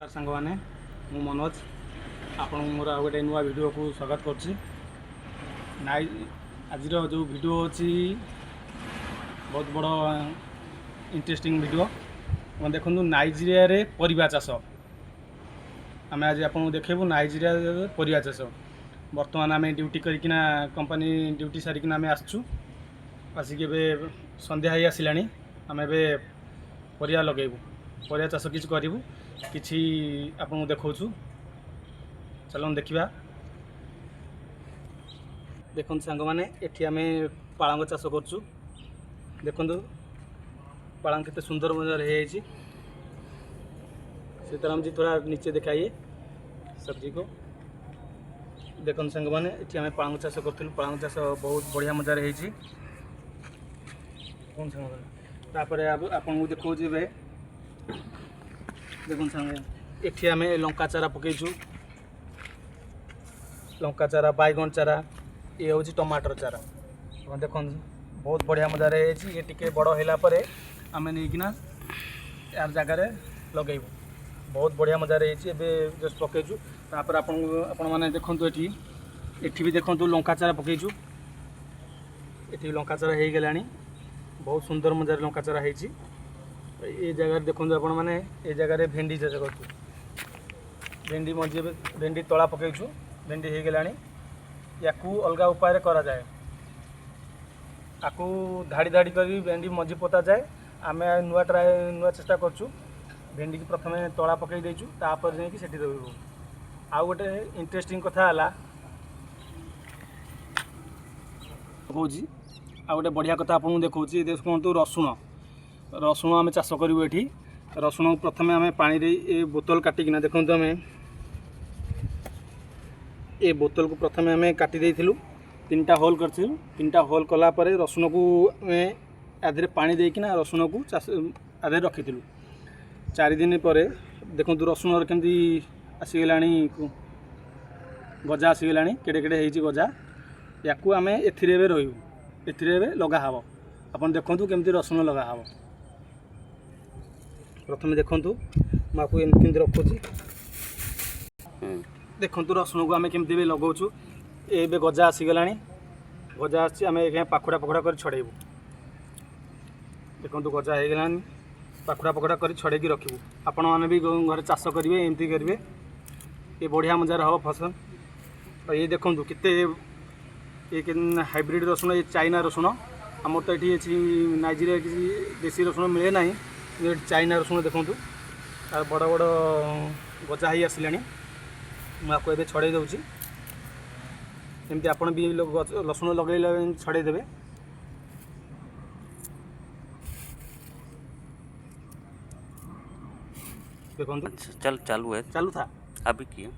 सांग मैंने मु मनोज आपण मोर आ गए नुआ वीडियो को स्वागत कर नाइ आज जो वीडियो अच्छी बहुत बड़ इंटरेस्टिंग वीडियो देखो नाइजीरिया रे परिबा चाष आम आज आपको देखेबू नाइजीरिया परिबा चाष बर्तमान आम ड्यूटी करना कंपनी ड्यूटी सारिकिना आम आसचु आसिक संध्या ही आसला आम ए परिया लगेबू परिया चाष किसी करूँ किसी आपको देखा चलो देखा देखो सांग मैंने एटी आम पालंग चाष करूँ देखु पालंग केते सुंदर मजार है सीताराम जी थोड़ा नीचे दिखाइए सब्जी को देखो सांग मैंने एटी आम पालंग चाष करूँ पालंग चाष बहुत बढ़िया मजार है तापर आपको देखा देखो सांगे एटी आम लंका चारा पकईचु लंका चारा बैगन चारा ये हूँ टमाटर चारा देखो बहुत बढ़िया मजार है ये टिके बड़ है आम नहींकिना यार जगार लगेबू बहुत बढ़िया मजार है जस्ट पकईचु तापर आपण मैंने देखु ये भी देखु लंका चारा पकईचु ये लंका चारा हो गला बहुत सुंदर मजार लंका चारा है ये जगह देखो आप मैंने ये जगह भेंडी चाष कर भेंडी मझी भेंडी तला पकईचु भेंडी हो गला या अलग उपाय करा जाए आपको धाड़ी धाड़ी कर भेंडी मझी पोता जाए आम नुआ ट्राए नुआ चेष्टा करछु भेंडी की प्रथम तला पकई देचु तापर जाकि सेठी रहू आउ गोटे इंटरेस्टिंग कथा है कहूँ आ गोटे बढ़िया कथा आपको देखा देखो रसुण रसुण आम चाष करूँ ये रसुण प्रथम आम पानी रे बोतल काटिकिना देखो आम ये बोतल को प्रथम आम काटी देइथिलु तीनटा होल कर तीनटा होल कलापर रसुण को आधे पानी देकिना रसुण को चाष आधे रखी 4 दिन पर देखो रसुण केमती आसीगला गजा आसीगला केड़े केड़े हो गजा या आम एथिरे रहू एथिरे लगाहब आपन देखु केमती रसुण लगाहब प्रथम देखु मुझे एमती रखुची देखु रसुण को आम केमती लगाऊँ ये गजा आसीगला गजा आम पाखुड़ा पाखुड़ा कर छड़ेबू देखो गजा हो गलानी पाखुड़ा पाखुड़ा कर छड़ेकी रखू आपण मैंने भी घर चाष करेंगे एमती करेंगे ये बढ़िया मजार हम फसल और ये देखो केते ये हाइब्रिड रसुण ये चाइना रसुण आम तो ये नाइजीरिया किसी देशी रसुण मिले ना ये चाइना रसुण देखूँ बड़ बड़ गजा ही आसला मुझे ये छड़े दूसरी एमती आपण भी रसुण लगे छड़े देवे देखो चल चालू है चालू था अभी किया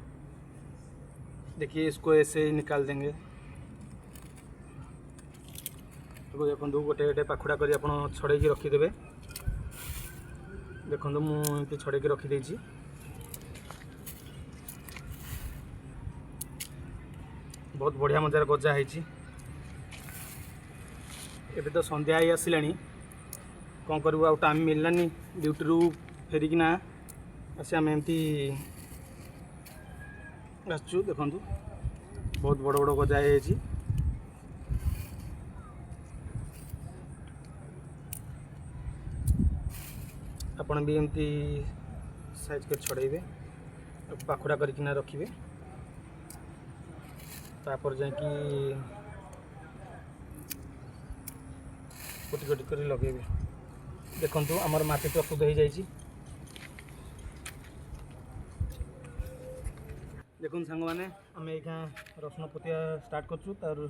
देखिए इसको ऐसे ही निकाल देंगे देखो गोटे गोटे पाखुड़ा कर छड़े रखीदे देखो मुझे छड़े रखीदे बहुत बढ़िया मजार गजा है एबे तो संध्या ही आसला कौन करूँ आ टाइम मिललानी ड्यूटी रू फेरिकिना आसी आम एमती आसचु देखु बहुत बड़ बड़ गजा है आपण भी एमती साइज कर छड़ेबे पाखुड़ा करकिना रखिबे तापर जाकि कोटी कोटी कर लगेबे देखु आमर माटी प्रस्तुत हो जाइए देखो सांग मैंने आम यहाँ रसुण पोतिया स्टार्ट करछु तार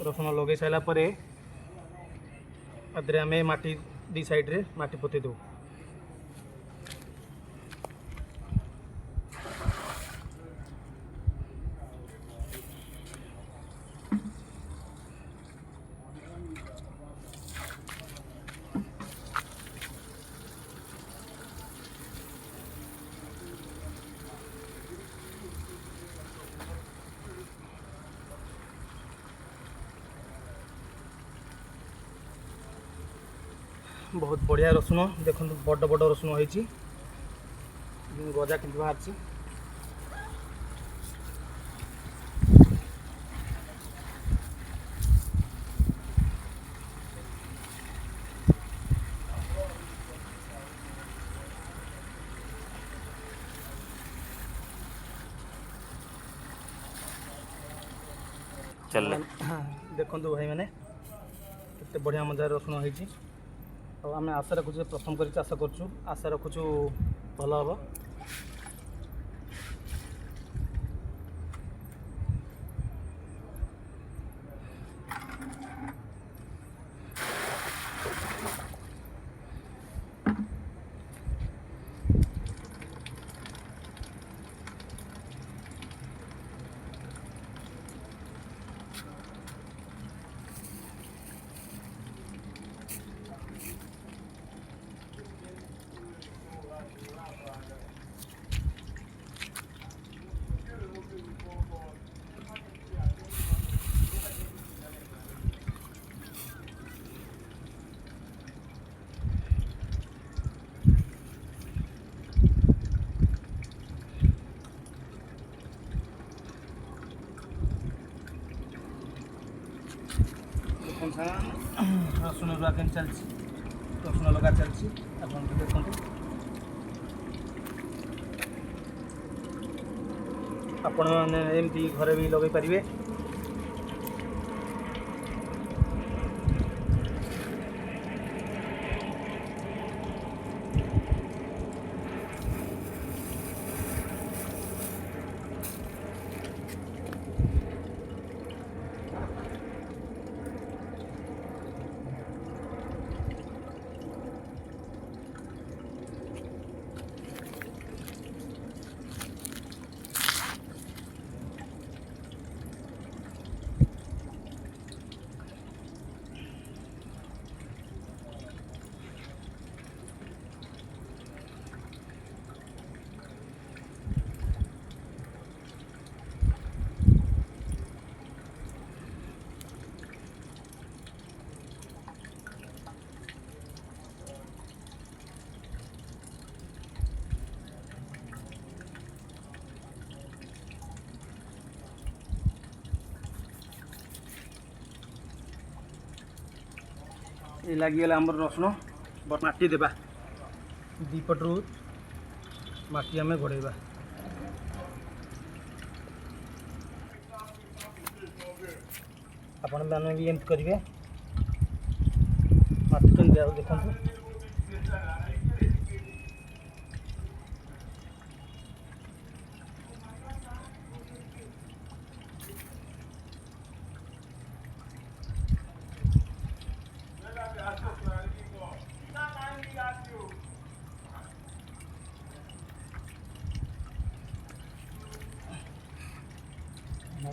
रसुण लगे सारा पर आम माटी दी साइड रे माटी पोते दो बहुत बढ़िया रसुण देखो बड़ बड़ रसुण होती गजा के बाहर चल देखो भाई मैंने केते बढ़िया मजा रसुण होती आम आशा रखुचे प्रथम कर चाष करूँ आशा रखुचु भल हम रसुण रुआ के चलती रसुण लगा चलती आप देखते आपण मैंने एमती घरे भी लगे पारे ये लगिगला आम रसुण माटी देवा दीपटू माटी आम घोड़ेबा आपण मैंने भी एमती करेंगे माटी तो दिया देखो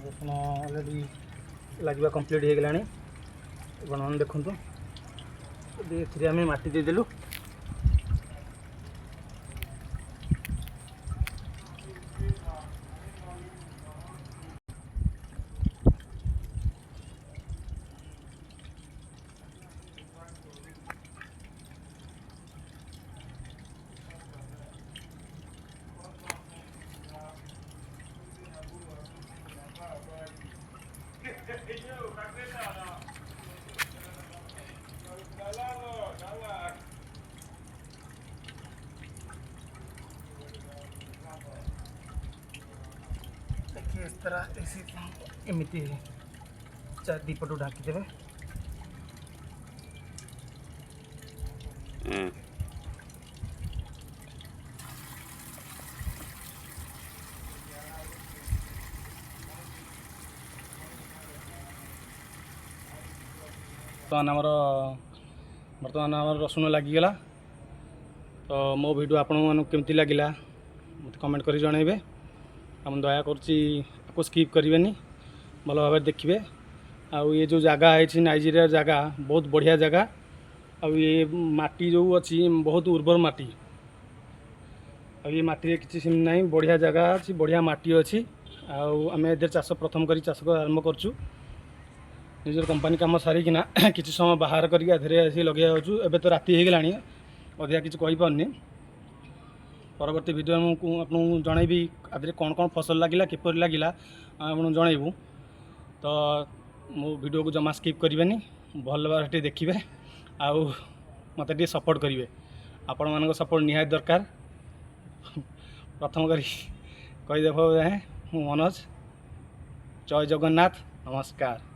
रसुण अलरेडी लगे कम्प्लीट हो गलानी मैंने देखु आम माटी देदेलु देखिए इस तरह ऐसी एमती चार दीपटू ढाकीदेवे बर्तमान आम रसुण लगिगला तो मो वीडियो आपण केमती लगिला मत कमेंट कर जनइबे हम दया कर स्किप करेंगे भल भाव देखिए आउ ये जो जगह है नाइजीरिया जगह बहुत बढ़िया जगह आउ ये माटी जो अच्छी बहुत उर्वर माटी आ ये माटी किसी ना बढ़िया जगह अच्छी बढ़िया माटी अच्छी आउ आम इधर चाष प्रथम कर चाष आरंभ करछु ନିଜର କମ୍ପାନୀ କାମ ସାରିକିନା କିଛି ସମୟ ବାହାର କରିକି ଆଧିରେ ଆସି ଲଗେଇ ଯାଉଛୁ। ଏବେ ତ ରାତି ହେଇଗଲାଣି, ଅଧିକା କିଛି କହିପାରୁନି। ପରବର୍ତ୍ତୀ ଭିଡ଼ିଓ ମୁଁ ଆପଣଙ୍କୁ ଜଣାଇବି ଆଧିରେ କ'ଣ କ'ଣ ଫସଲ ଲାଗିଲା, କିପରି ଲାଗିଲା ଆପଣଙ୍କୁ ଜଣାଇବୁ। ତ ମୋ ଭିଡ଼ିଓକୁ ଜମା ସ୍କିପ୍ କରିବେନି, ଭଲ ଭାବରେ ଟିକେ ଦେଖିବେ ଆଉ ମୋତେ ଟିକେ ସପୋର୍ଟ କରିବେ। ଆପଣମାନଙ୍କ ସପୋର୍ଟ ନିହାତି ଦରକାର। ପ୍ରଥମ କରି କହିଦେବ ମୁଁ ମନୋଜ। ଜୟ ଜଗନ୍ନାଥ, ନମସ୍କାର।